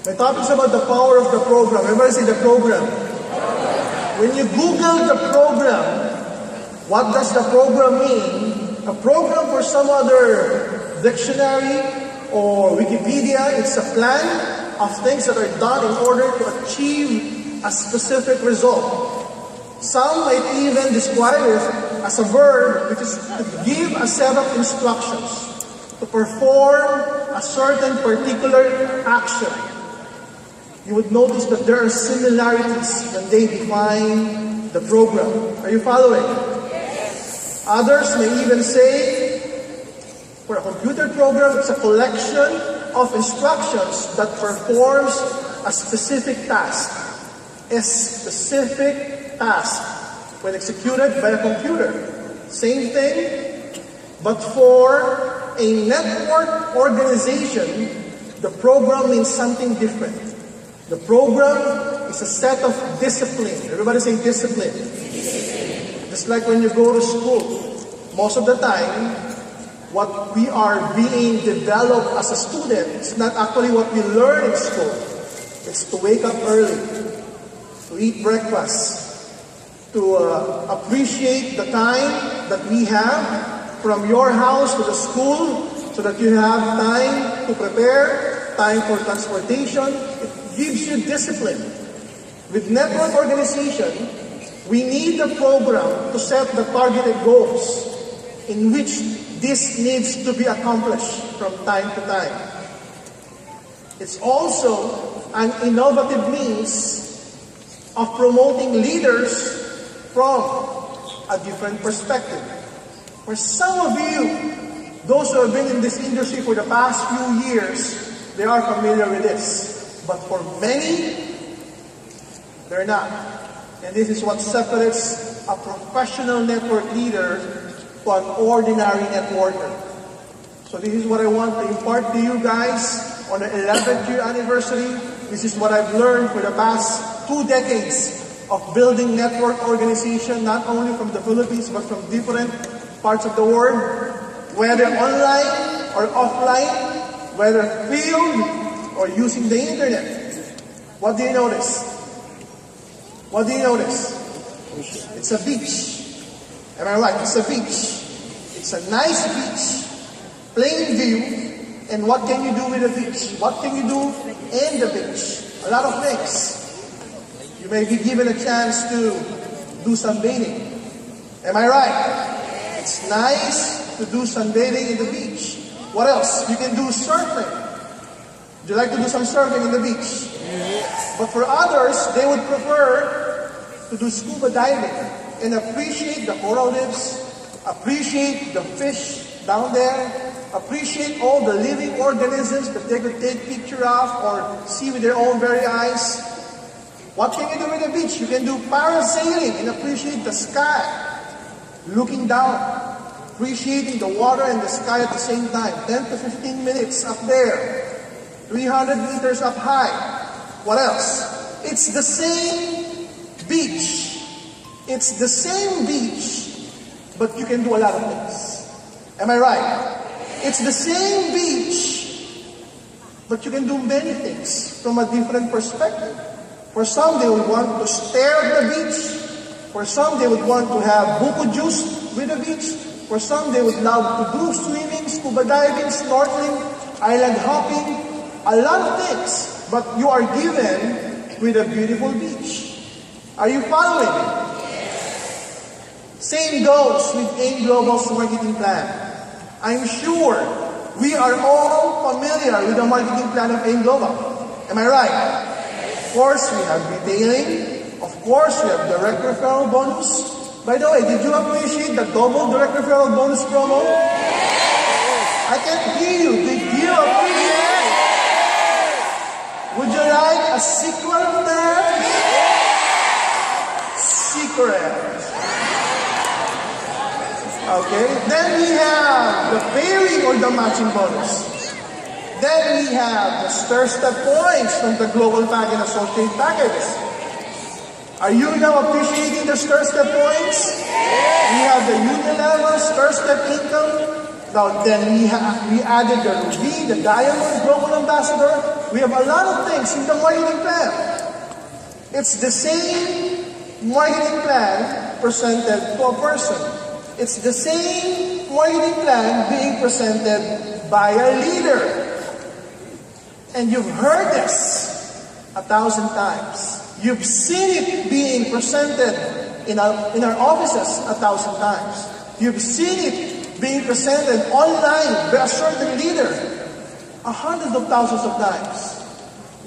My topic is about the power of the program. Everybody say the program. When you Google the program, what does the program mean? A program, for some other dictionary or Wikipedia, it's a plan of things that are done in order to achieve a specific result. Some might even describe it as a verb, which is to give a set of instructions to perform a certain particular action. You would notice that there are similarities when they define the program. Are you following? Yes. Others may even say, for a computer program, it's a collection of instructions that performs a specific task. A specific task when executed by a computer. Same thing, but for a network organization, the program means something different. The program is a set of discipline. Everybody say discipline. Just like when you go to school, most of the time, what we are being developed as a student is not actually what we learn in school. It's to wake up early, to eat breakfast, to appreciate the time that we have from your house to the school so that you have time to prepare, time for transportation. It gives you discipline. With network organization, we need the program to set the targeted goals in which this needs to be accomplished from time to time. It's also an innovative means of promoting leaders from a different perspective. For some of you, those who have been in this industry for the past few years, they are familiar with this. But for many, they're not. And this is what separates a professional network leader to an ordinary networker. So this is what I want to impart to you guys on the 11th year anniversary. This is what I've learned for the past 2 decades of building network organization, not only from the Philippines, but from different parts of the world, whether online or offline, whether field or using the internet. What do you notice? What do you notice? It's a beach. Am I right? It's a beach. It's a nice beach, plain view, and what can you do with the beach? What can you do in the beach? A lot of things. You may be given a chance to do sunbathing. Am I right? It's nice to do sunbathing in the beach. What else? You can do surfing. Would you like to do some surfing in the beach? But for others, they would prefer to do scuba diving and appreciate the coral reefs, appreciate the fish down there, appreciate all the living organisms that they could take picture of or see with their own very eyes. What can you do with the beach? You can do parasailing and appreciate the sky, looking down, appreciating the water and the sky at the same time. 10 to 15 minutes up there. 300 meters up high. What else? It's the same beach. It's the same beach, but you can do a lot of things. Am I right? It's the same beach, but you can do many things from a different perspective. For some, they would want to stare at the beach. For some, they would want to have buko juice with the beach. For some, they would love to do swimming, scuba diving, snorkeling, island hopping, a lot of things, but you are given with a beautiful beach. Are you following me? Same goes with AIM Global's marketing plan. I'm sure we are all familiar with the marketing plan of AIM Global. Am I right? Of course, we have retailing. Of course, we have direct referral bonus. By the way, did you appreciate the double direct referral bonus promo? I can't hear you. Did you appreciate it? Would you like a sequel of that? Secret. Okay. Then we have the pairing or the matching bonus. Then we have the stir-step points from the Global Pack and Associate packages. Are you now appreciating the stir-step points? We have the Unilever stir-step income, Now, then we added the Ruby, the Diamond, Global Ambassador. We have a lot of things in the marketing plan. It's the same marketing plan presented to a person. It's the same marketing plan being presented by a leader. And you've heard this 1,000 times. You've seen it being presented in our offices 1,000 times. You've seen it being presented online by a certain leader hundreds of thousands of times.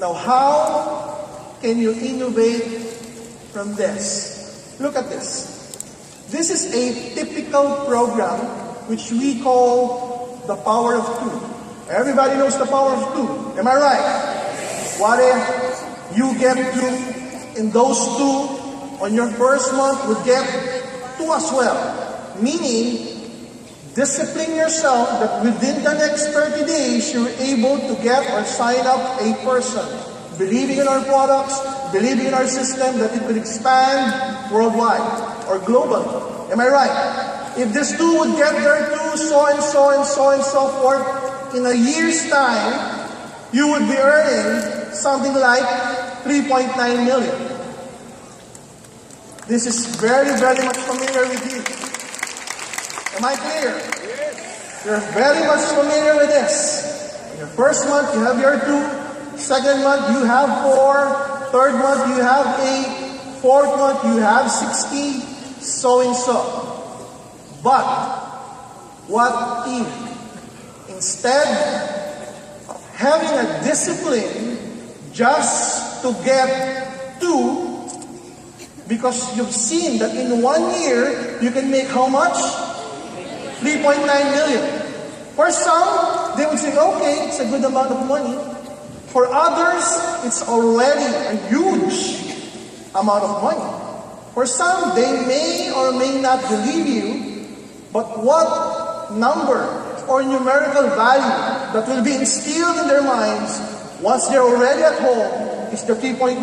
Now, how can you innovate from this? Look at this. This is a typical program which we call the power of two. Everybody knows the power of two. Am I right? What if you get two, and those two on your first month would get two as well? Meaning, discipline yourself that within the next 30 days, you're able to get or sign up a person. Believing in our products, believing in our system that it will expand worldwide or globally. Am I right? If this two would get there too, so and so and so and so forth, in a year's time, you would be earning something like 3.9 million. This is very, very much familiar with you. Am I clear? You're very much familiar with this. In your first month, you have your 2. Second month, you have 4. Third month, you have 8. Fourth month, you have 60. So and so. But, what if, instead of having a discipline just to get 2, because you've seen that in 1 year, you can make how much? 3.9 million. For some, they would say, okay, it's a good amount of money. For others, it's already a huge amount of money. For some, they may or may not believe you, but what number or numerical value that will be instilled in their minds once they're already at home is the 3.9.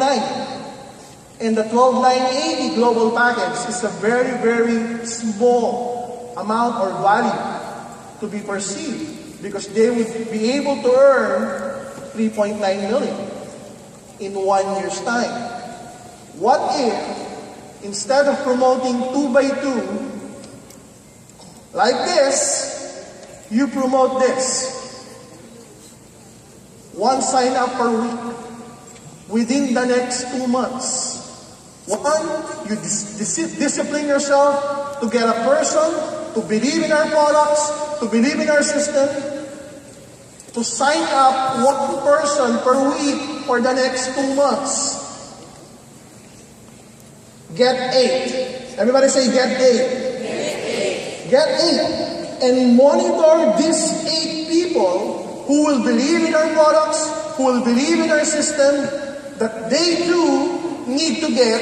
And the 12,980 global package is a very, very small amount or value to be perceived because they would be able to earn 3.9 million in 1 year's time. What if, instead of promoting 2 by 2, like this, you promote this? 1 sign up per week within the next 2 months. 1, you discipline yourself to get a person to believe in our products, to believe in our system, to sign up 1 person per week for the next 2 months. Get 8. Everybody say get 8. Get 8. And monitor these 8 people who will believe in our products, who will believe in our system, that they too need to get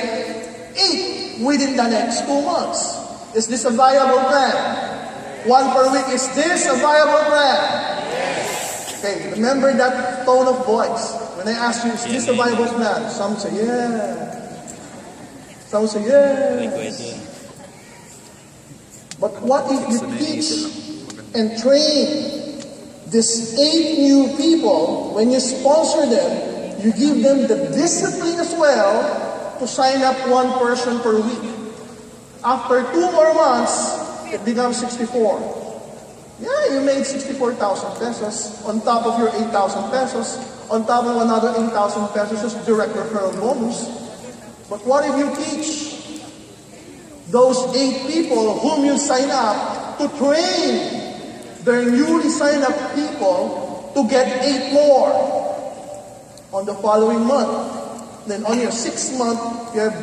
8 within the next 2 months. Is this a viable plan? 1 per week, is this a viable plan? Okay, remember that tone of voice. When I ask you, is this a viable plan? Some say, yeah. Some say, yes. But what if you teach and train these 8 new people, when you sponsor them, you give them the discipline as well to sign up 1 person per week. After 2 more months, it becomes 64. Yeah, you made 64,000 pesos on top of your 8,000 pesos, on top of another 8,000 pesos as direct referral bonus. But what if you teach those 8 people whom you sign up to train their newly signed up people to get 8 more on the following month? Then on your 6th month, you have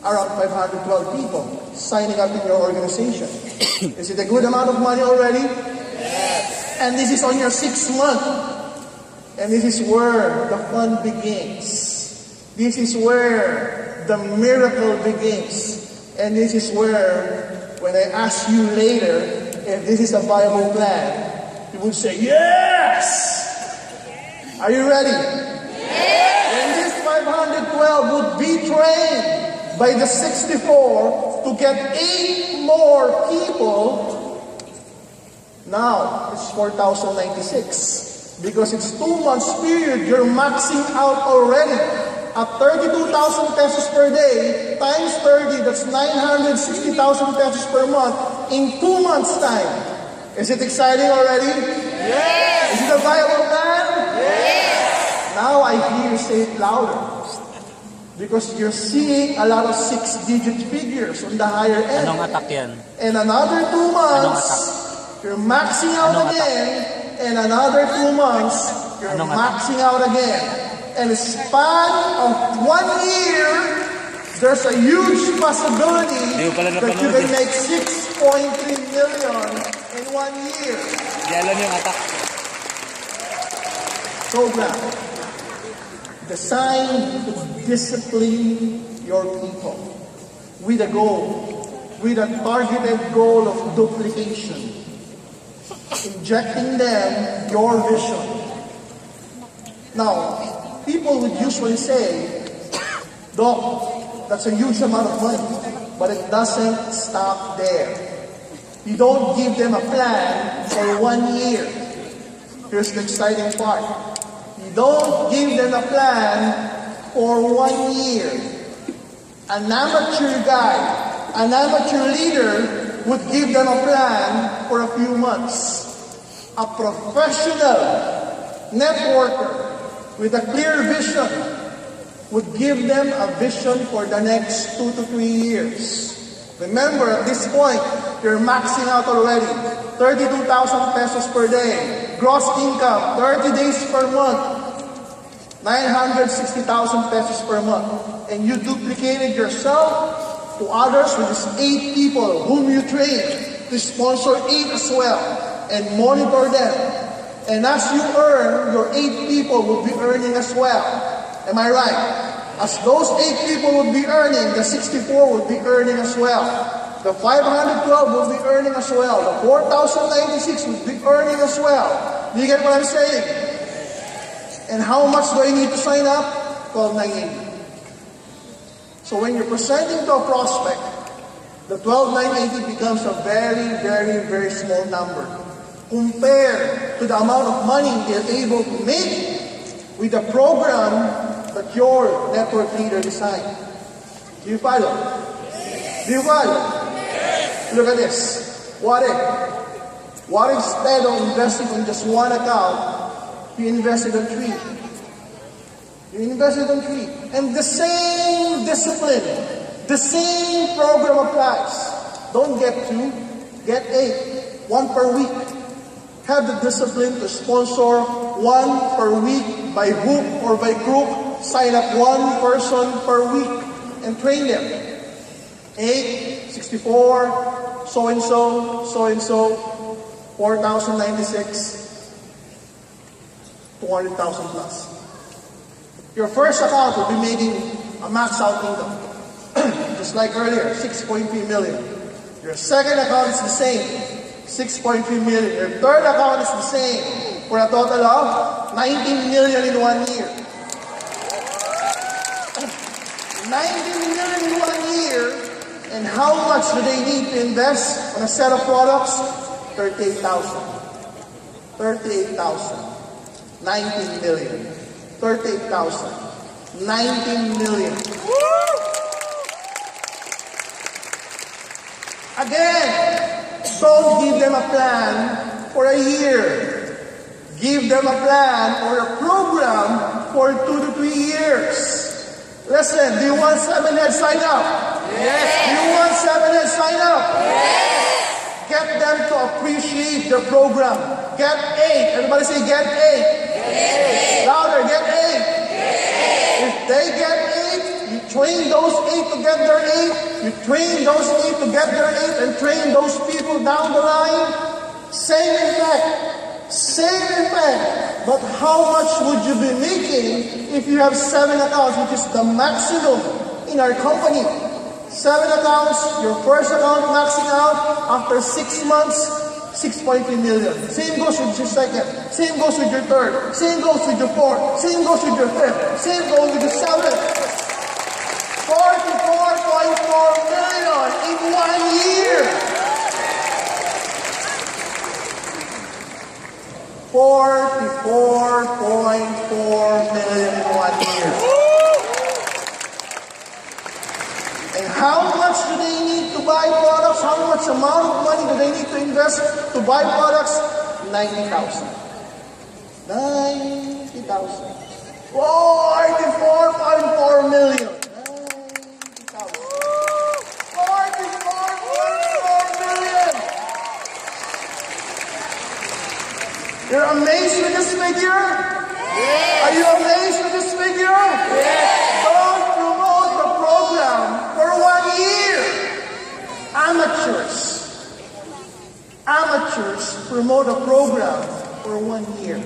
around 512 people signing up in your organization. Is it a good amount of money already? Yes. And this is on your 6th month. And this is where the fun begins. This is where the miracle begins. And this is where, when I ask you later if this is a viable plan, you would say, yes! Are you ready? Yes! When this 512 would be trained by the 64 to get 8 more people, Now, it's 4,096. Because it's 2 months period, you're maxing out already. At 32,000 pesos per day, times 30, that's 960,000 pesos per month in 2 months' time. Is it exciting already? Yes! Is it a viable plan? Yes! Now I hear you say it louder. Because you're seeing a lot of 6-digit figures on the higher end. Anong attack yan? And another 2 months, you're maxing out again. And another 2 months, you're maxing out again. And a span of 1 year, there's a huge possibility that you can make 6.3 million in 1 year. Di alam yung attack. Program designed to discipline your people with a goal, with a targeted goal of duplication, injecting them your vision. Now, people would usually say, Doc, that's a huge amount of money, but it doesn't stop there. You don't give them a plan for 1 year. Here's the exciting part. You don't give them a plan for 1 year. An amateur guy, an amateur leader would give them a plan for a few months. A professional networker with a clear vision would give them a vision for the next 2 to 3 years. Remember, at this point, you're maxing out already. 32,000 pesos per day. Gross income, 30 days per month. 960,000 pesos per month. And you duplicated yourself to others with just 8 people whom you train to sponsor 8 as well and monitor them. And as you earn, your 8 people will be earning as well. Am I right? As those 8 people would be earning, the 64 would be earning as well. The 512 will be earning as well. The 4,096 would be earning as well. Do you get what I'm saying? And how much do I need to sign up? 12,980. So when you're presenting to a prospect, the 12,980 becomes a very, very, very small number compared to the amount of money they're able to make with the program that your network leader designed. Do you follow? Do you follow? Look at this. What if? What if instead of investing on just one account, you invested on 3? You invested on 3. And the same discipline, the same program applies. Don't get 2, get 8. 1 per week. Have the discipline to sponsor 1 per week by hook or by crook. Sign up 1 person per week and train them. 8, 64, so-and-so, 4,096, 200,000 plus. Your first account will be making a max out income. Just like earlier, 6.3 million. Your second account is the same. 6.3 million. Your third account is the same for a total of 19 million in 1 year. 19 million in 1 year. And how much do they need to invest on a set of products? 38,000. 38,000. 19 million. 38,000. 19 million. Again, don't give them a plan for a year. Give them a plan or a program for 2 to 3 years. Listen, do you want 7-head sign up? Yes. Do you want 7-head sign up? Yes. Get them to appreciate the program. Get 8. Everybody say get 8. Yes. Louder, get 8. Yes. If they get 8, you train those 8 to get their 8. You train those 8 to get their 8 and train those people down the line. Same effect. Same effect. But how much would you be making if you have 7 accounts, which is the maximum in our company? 7 accounts, your first account maxing out, after 6 months, 6.3 million. Same goes with your second. Same goes with your third. Same goes with your fourth. Same goes with your fifth. Same goes with your seventh. 44.4 million in 1 year. 44.4 million in 1 year. And how much do they need to buy products? How much amount of money do they need to invest to buy products? 90,000. 90,000. Whoa, 94.4 million. 90,000. 44.4 million. You're amazed with this figure? Yes. Are you amazed with this figure? Yes. Don't promote the program for 1 year. Amateurs promote a program for 1 year.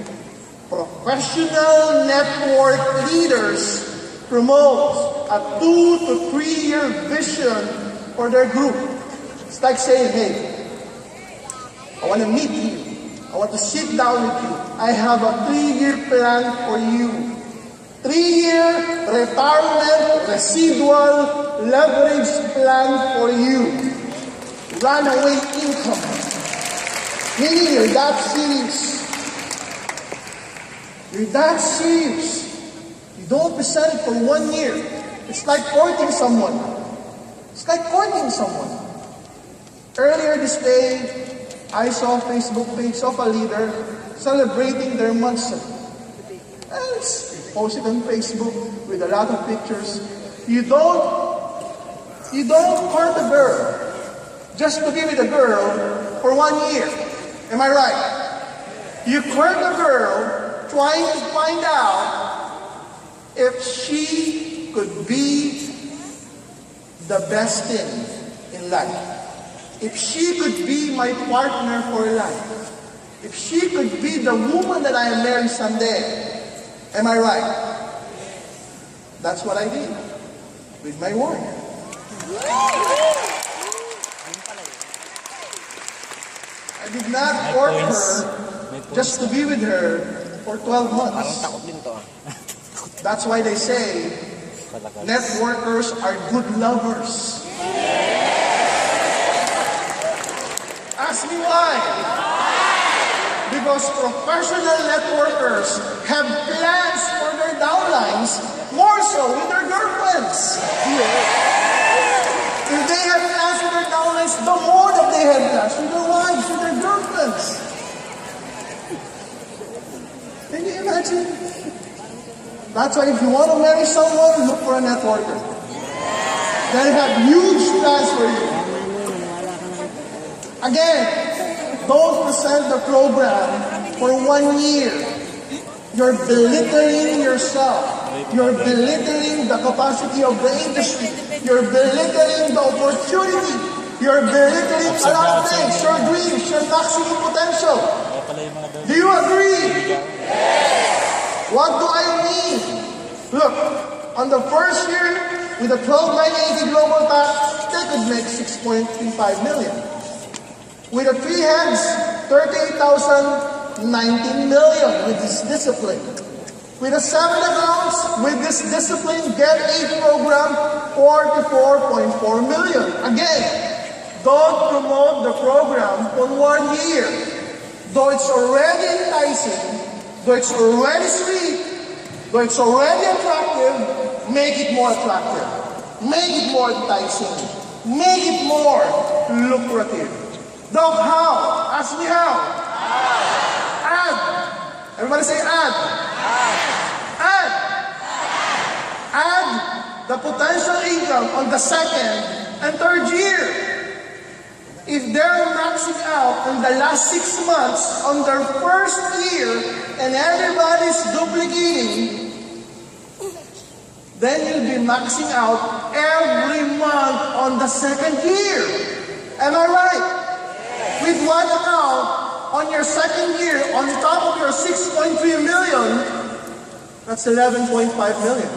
Professional network leaders promote a 2 to 3 year vision for their group. It's like saying, hey, I want to meet you. I want to sit down with you. I have a 3-year plan for you. 3-year retirement residual leverage plan for you. Runaway income. Meaning you're that serious. You're that serious. You don't present it for 1 year. It's like courting someone. It's like courting someone. Earlier this day, I saw a Facebook page of a leader celebrating their months. And it's posted on Facebook with a lot of pictures. You don't court a girl just to give it a girl for 1 year. Am I right? You court a girl trying to find out if she could be the best thing in life. If she could be my partner for life. If she could be the woman that I am marrying someday. Am I right? That's what I did with my wife. I did not court her just to be with her for 12 months. That's why they say networkers are good lovers. Ask me why. Because professional networkers have plans for their downlines more so with their girlfriends. If they have plans with their downlines, the more that they have plans with their wives, with their girlfriends. Can you imagine? That's why if you want to marry someone, look for a networker. They have huge plans for you. Again, don't present the program for 1 year. You're belittling yourself. You're belittling the capacity of the industry. You're belittling the opportunity. You're belittling a lot of things. Your dreams, your maximum potential. Do you agree? Yes. What do I mean? Look, on the first year, with a 12,980 global tax, they could make 6.35 million. With the 3 heads, 38,000, 19 million with this discipline. With the 7 accounts, with this discipline, get a program, 44.4 million. Again, don't promote the program for 1 year. Though it's already enticing, though it's already sweet, though it's already attractive, make it more attractive. Make it more enticing. Make it more lucrative. Doc, how? Ask me how. Add. Everybody say add. Add. Add the potential income on the 2nd and 3rd year. If they're maxing out in the last 6 months on their first year and everybody's duplicating, then you'll be maxing out every month on the 2nd year. Am I right? With one account on your 2nd year, on top of your 6.3 million, that's 11.5 million.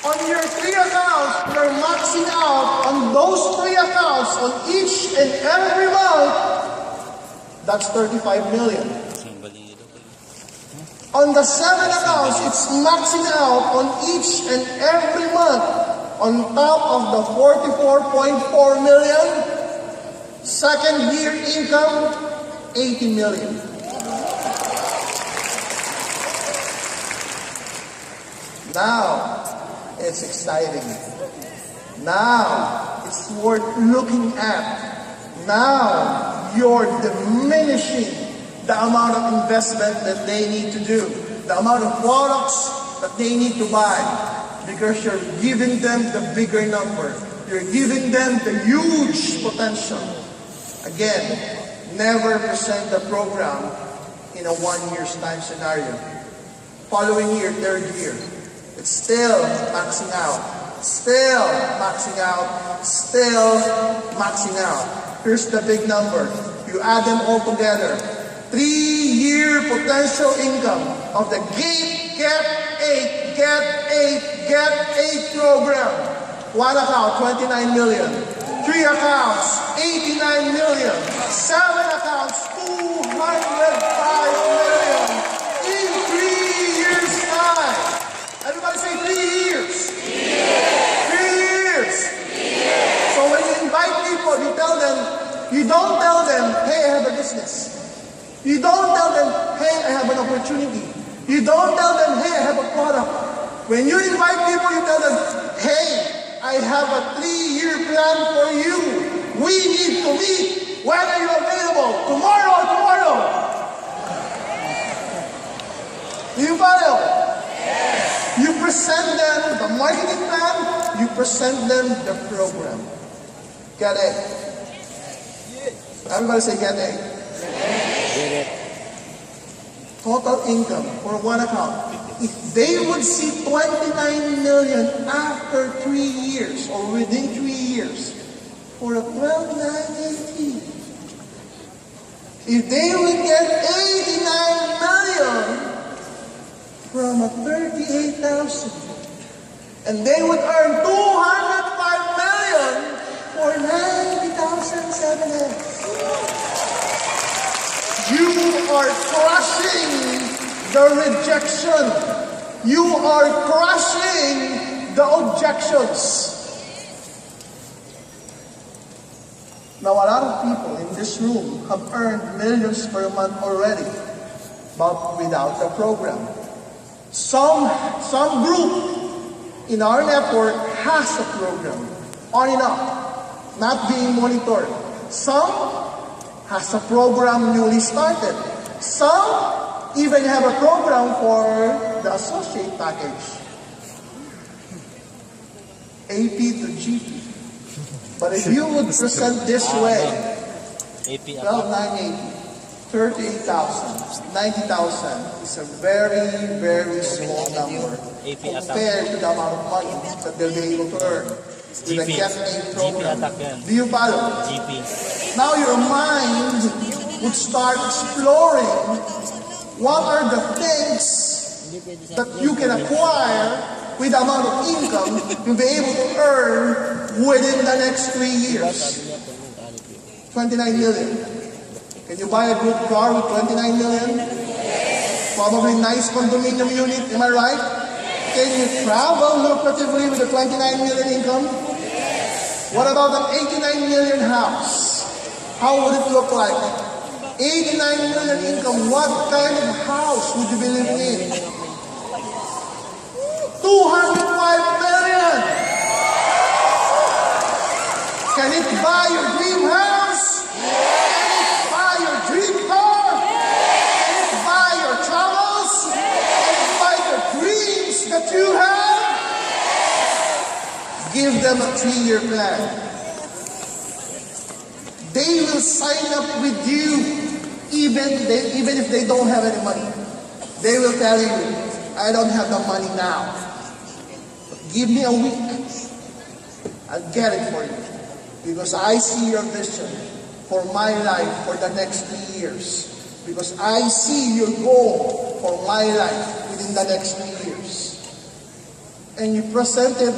On your 3 accounts, you're maxing out on those 3 accounts on each and every month, that's 35 million. On the 7 accounts, it's maxing out on each and every month, on top of the 44.4 million. 2nd year income, 80 million. Now, it's exciting. Now, it's worth looking at. Now, you're diminishing the amount of investment that they need to do, the amount of products that they need to buy, because you're giving them the bigger number. You're giving them the huge potential. Again, never present the program in a 1 year's time scenario. Following year, third year, it's still maxing out, still maxing out, still maxing out. Here's the big number. You add them all together. 3-year potential income of the Get 8 program. 1 account, 29 million. 3 accounts, 89 million. 7 accounts, 205 million. In 3 years' time. Everybody say 3 years. 3 years. So when you invite people, you don't tell them, hey, I have a business. You don't tell them, hey, I have an opportunity. You don't tell them, hey, I have a product. When you invite people, you tell them, hey, I have a 3-year plan for you. We need to meet. When are you available? Tomorrow. Do you follow? Yes. You present them the marketing plan. You present them the program. Get it? Everybody say get it. Get it. Total income for 1 account. If they would see 29 million after 3 years or within 3 years for a 12,980, if they would get 89 million from a 38,000, and they would earn 205 million for 90,700. You are crushing the rejection. You are crushing the objections. Now, a lot of people in this room have earned millions per month already, but without the program. Some group in our network has a program, on and off, not being monitored. Some has a program newly started. Some even have a program for the associate package. AP to GP. But if you would present this way, 12,980, 38,000, 90,000 is a very, very small number compared to the amount of money that they'll be able to earn with a Get 8 program. Do you follow? Now your mind would start exploring what are the things that you can acquire with the amount of income you'll be able to earn within the next 3 years. 29 million. Can you buy a good car with 29 million? Probably nice condominium unit, am I right? Can you travel lucratively with a 29 million income? What about an 89 million house? How would it look like? 89 million income, what kind of house would you be living in? 205 million! Can it buy your dream house? Can it buy your dream car? Can it buy your travels? Can it buy the dreams that you have? Give them a 3-year plan. They will sign up with you even if they don't have any money. They will tell you, I don't have the money now. But give me a week. I'll get it for you. Because I see your vision for my life for the next 3 years. Because I see your goal for my life within the next 3 years. And you presented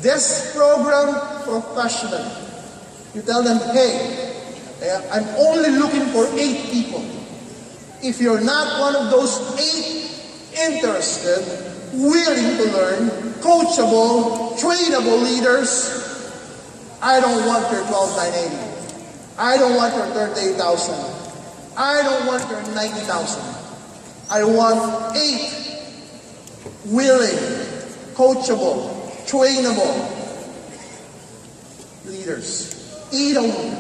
this program professionally. You tell them, hey, I'm only looking for 8 people. If you're not one of those 8 interested, willing to learn, coachable, trainable leaders, I don't want your 12,980. I don't want your 38,000. I don't want your 90,000. I want 8 willing, coachable, trainable leaders. 8 only.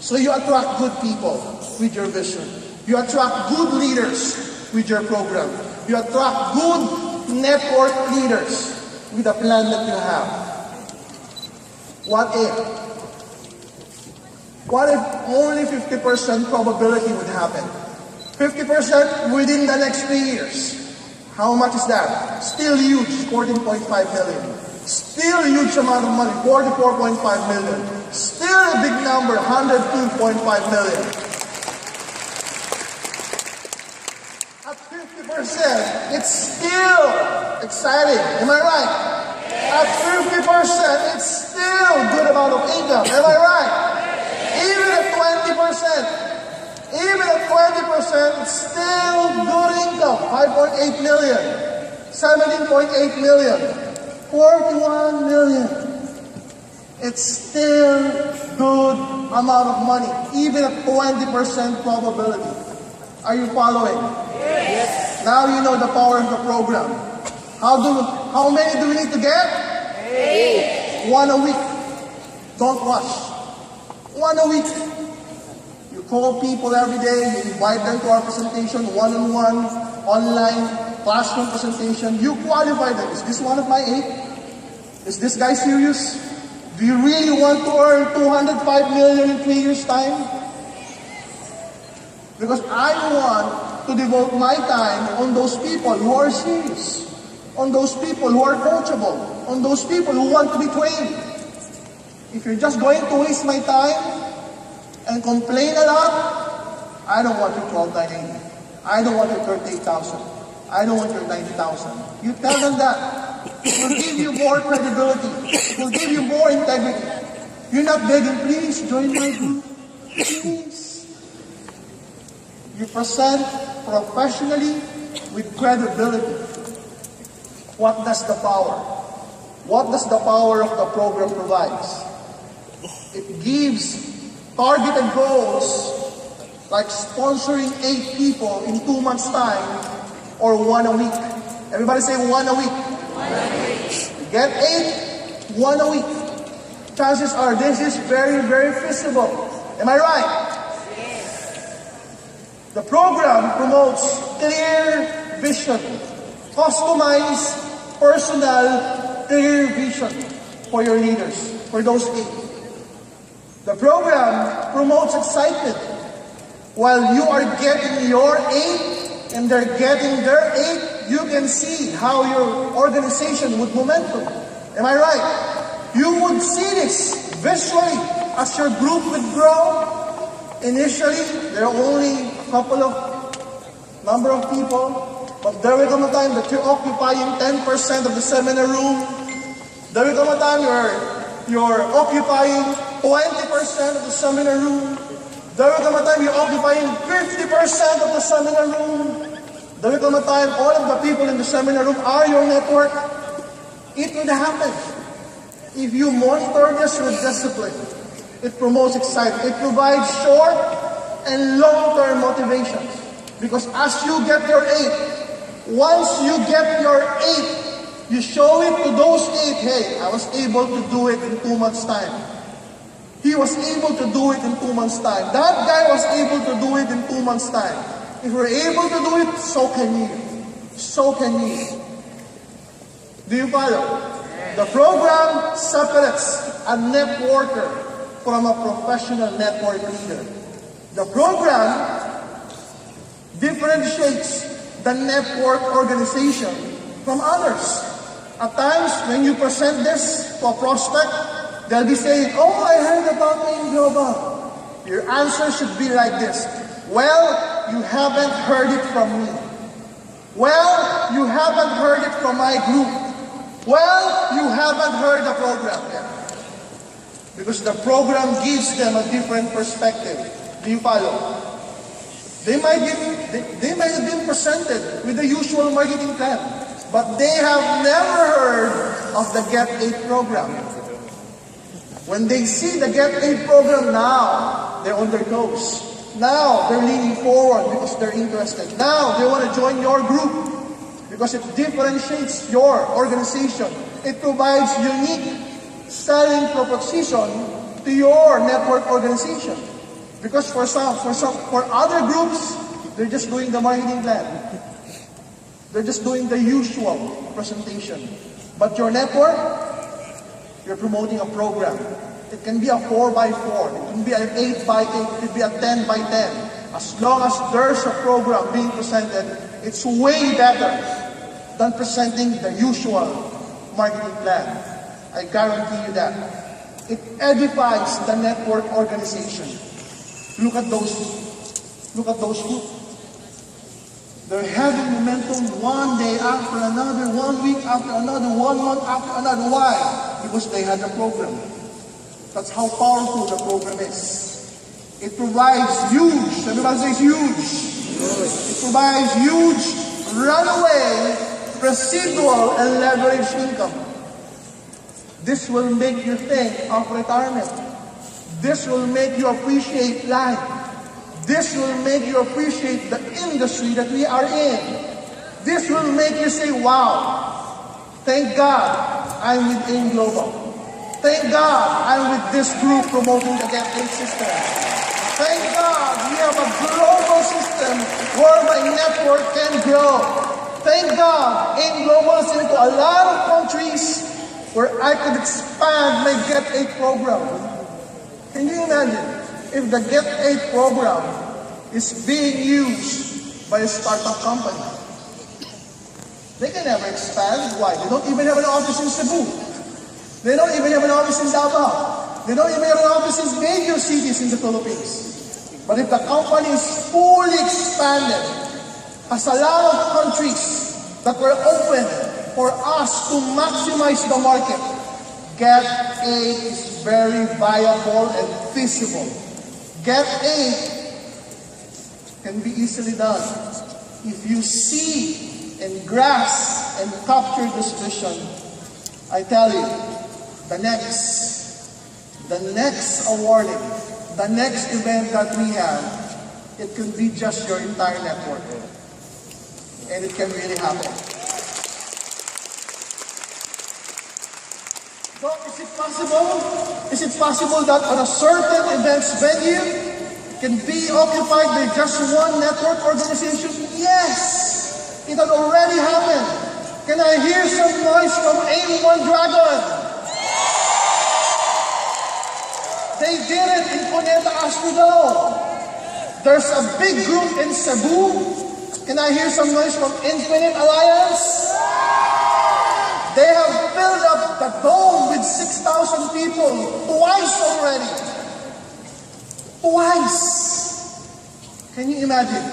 So you attract good people with your vision. You attract good leaders with your program. You attract good network leaders with the plan that you have. What if? What if only 50% probability would happen? 50% within the next 3 years. How much is that? Still huge, 14.5 million. Still a huge amount of money, 44.5 million. Still a big number, 102.5 million. At 50%, it's still exciting. Am I right? At 50%, it's still a good amount of income. Am I right? Even at 20%, it's still good income. 5.8 million, 17.8 million, 41 million. It's still good amount of money, even at 20% probability. Are you following? Yes. Now you know the power of the program. How many do we need to get? 8. 1 a week. Don't rush. 1 a week. You call people every day, you invite them to our presentation, one-on-one, online, classroom presentation. You qualify them. Is this one of my 8? Is this guy serious? Do you really want to earn 205 million in 3 years' time? Because I want to devote my time on those people who are serious, on those people who are coachable, on those people who want to be trained. If you're just going to waste my time and complain a lot, I don't want your 12,980. I don't want your 38,000. I don't want your 90,000. You tell them that. It will give you more credibility. It will give you more integrity. You're not begging, please join my group. Please. You present professionally with credibility. What does the power? What does the power of the program provides? It gives targeted goals like sponsoring 8 people in 2 months' time or 1 a week. Everybody say 1 a week. 1 a week. Get 8, 1 a week. Chances are this is very, very feasible. Am I right? Yes. The program promotes clear vision, customized, personal, clear vision for your leaders, for those 8. The program promotes excitement. While you are getting your 8 and they're getting their 8, you can see how your organization would momentum. Am I right? You would see this visually as your group would grow. Initially, there are only a couple of number of people, but there will come a time that you're occupying 10% of the seminar room. There will come a time you're occupying 20% of the seminar room. There will come a time you're occupying 50% of the seminar room. There will come a time all of the people in the seminar room are your network. It will happen. If you monitor this with discipline, it promotes excitement. It provides short and long-term motivations. Because as you get your 8, once you get your 8, you show it to those 8, hey, I was able to do it in 2 months' time. He was able to do it in 2 months' time. That guy was able to do it in 2 months' time. If we're able to do it, so can you. So can you. Do you follow? The program separates a networker from a professional network leader. The program differentiates the network organization from others. At times, when you present this to a prospect, they'll be saying, oh, I heard about AIMcademy. Your answer should be like this. Well, you haven't heard it from me. Well, you haven't heard it from my group. Well, you haven't heard the program yet. Because the program gives them a different perspective. Do you follow? They might have been presented with the usual marketing plan, but they have never heard of the Get 8 program. When they see the Get 8 program now, they're on their toes. Now they're leaning forward because they're interested. Now they want to join your group because it differentiates your organization. It provides unique selling proposition to your network organization. Because for other groups, they're just doing the marketing plan. They're just doing the usual presentation. But your network, you're promoting a program. It can be a 4x4, it can be an 8x8, it can be a 10x10. As long as there's a program being presented, it's way better than presenting the usual marketing plan. I guarantee you that. It edifies the network organization. Look at those groups. They're having momentum one day after another, 1 week after another, 1 month after another. Why? Because they had a program. That's how powerful the program is. It provides huge, everybody says huge. It provides huge runaway, residual, and leverage income. This will make you think of retirement. This will make you appreciate life. This will make you appreciate the industry that we are in. This will make you say, wow, thank God I'm with AIM Global. Thank God I'm with this group promoting the Get Paid system. Thank God we have a global system where my network can grow. Thank God AIM Global is into a lot of countries where I could expand my Get Paid program. Can you imagine? If the Get Paid program is being used by a startup company, they can never expand. Why? They don't even have an office in Cebu. They don't even have an office in Davao. They don't even have an office in major cities in the Philippines. But if the company is fully expanded, has a lot of countries that were open for us to maximize the market, Get Paid is very viable and feasible. Get Paid can be easily done if you see and grasp and capture this vision. I tell you, the next awarding, the next event that we have, it can be just your entire network. And it can really happen. So is it possible? Is it possible that on a certain events venue can be occupied by just one network organization? Yes! It had already happened. Can I hear some noise from AIM One Dragon? They did it in KUMITA Astrodome. There's a big group in Cebu. Can I hear some noise from Infinite Alliance? They have filled up the dome with 6,000 people twice already. Twice. Can you imagine?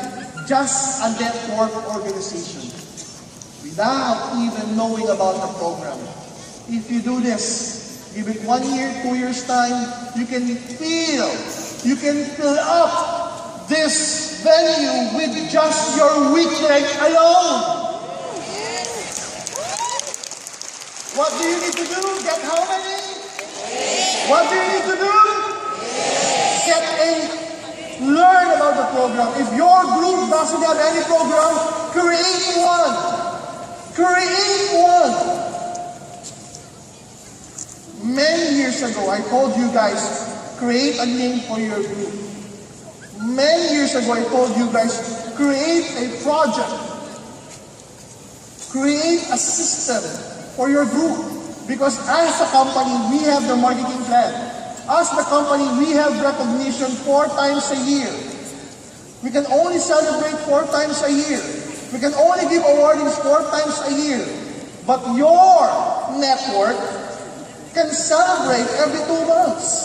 Just a network organization without even knowing about the program. If you do this, give it 1 year, 2 years time, you can fill up this venue with just your weak leg alone. What do you need to do? Get how many? What do you need to do? Get 8. Learn about the program. If your group doesn't have any program, create one. Create one. Many years ago, I told you guys, create a name for your group. Many years ago, I told you guys, create a project. Create a system for your group. Because as a company, we have the marketing plan. As the company, we have recognition 4 times a year. We can only celebrate 4 times a year. We can only give awardings 4 times a year. But your network can celebrate every 2 months.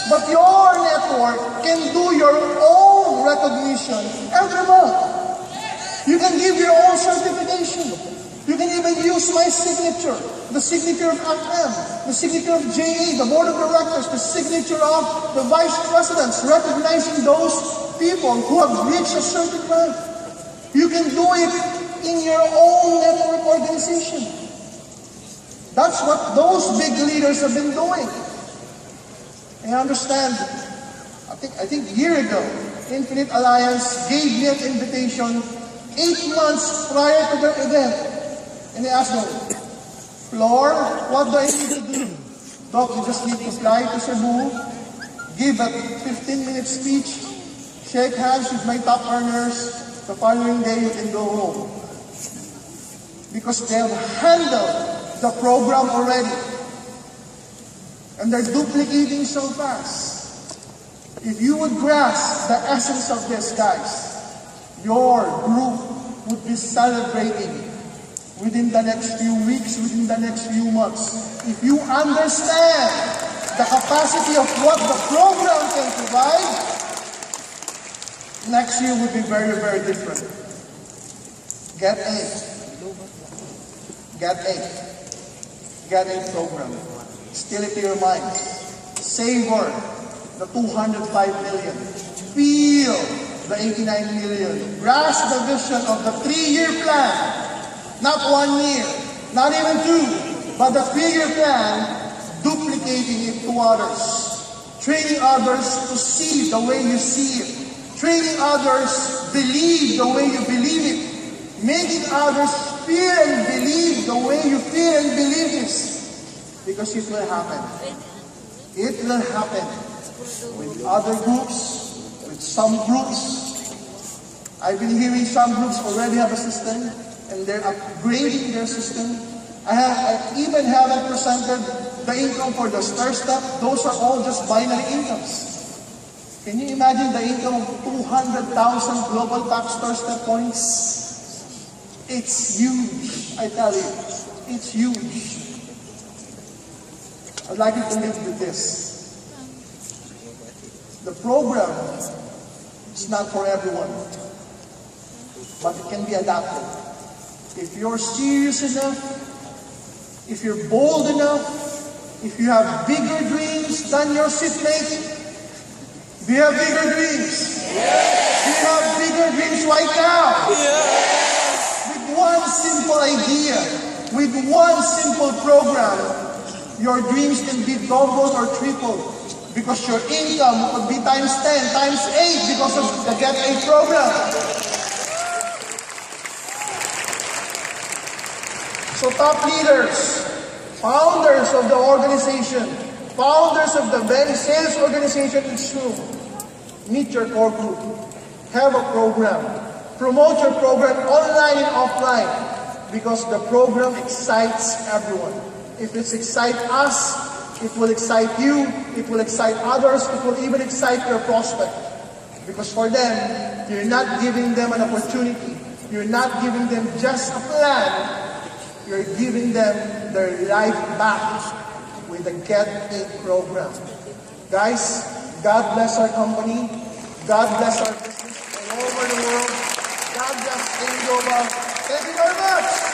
But your network can do your own recognition every month. You can give your own certification. You can even use my signature, the signature of FM, the signature of JA, the board of directors, the signature of the vice presidents, recognizing those people who have reached a certain rank. You can do it in your own network organization. That's what those big leaders have been doing. And I understand, I think a year ago, Infinite Alliance gave me an invitation 8 months prior to their event. And I asked them, Flor, what do I need to do? Doc, you just need to fly to Cebu, give a 15-minute speech, shake hands with my top earners. The following day, you can go home. Because they have handled the program already. And they're duplicating so fast. If you would grasp the essence of this, guys, your group would be celebrating within the next few weeks, within the next few months. If you understand the capacity of what the program can provide, next year will be very, very different. Get A. Get A. Get A program. Still it to your mind. Savor the 205 million. Feel the 89 million. Grasp the vision of the 3-year plan. Not 1 year, not even 2, but the 3-year plan, duplicating it to others. Training others to see the way you see it. Training others believe the way you believe it. Making others feel and believe the way you feel and believe this. Because it will happen. It will happen with other groups, with some groups. I've been hearing some groups already have a system and they're upgrading their system. I even haven't presented the income for the star step. Those are all just binary incomes. Can you imagine the income of 200,000 global top star step points? It's huge, I tell you. It's huge. I'd like you to live with this. The program is not for everyone, but it can be adapted. If you're serious enough, if you're bold enough, if you have bigger dreams than your seatmate, do you have bigger dreams? Yes. Do you have bigger dreams right now? Yes. With one simple idea, with one simple program, your dreams can be doubled or tripled because your income would be times 10, times 8 because of the Get A program. So top leaders, founders of the organization, founders of the very sales organization in Zoom, meet your core group, have a program, promote your program online and offline because the program excites everyone. If it excites us, it will excite you, it will excite others, it will even excite your prospect. Because for them, you're not giving them an opportunity, you're not giving them just a plan, you're giving them their life back with the Get A program. Guys, God bless our company. God bless our business all over the world. God bless AIM Global. Thank you very much.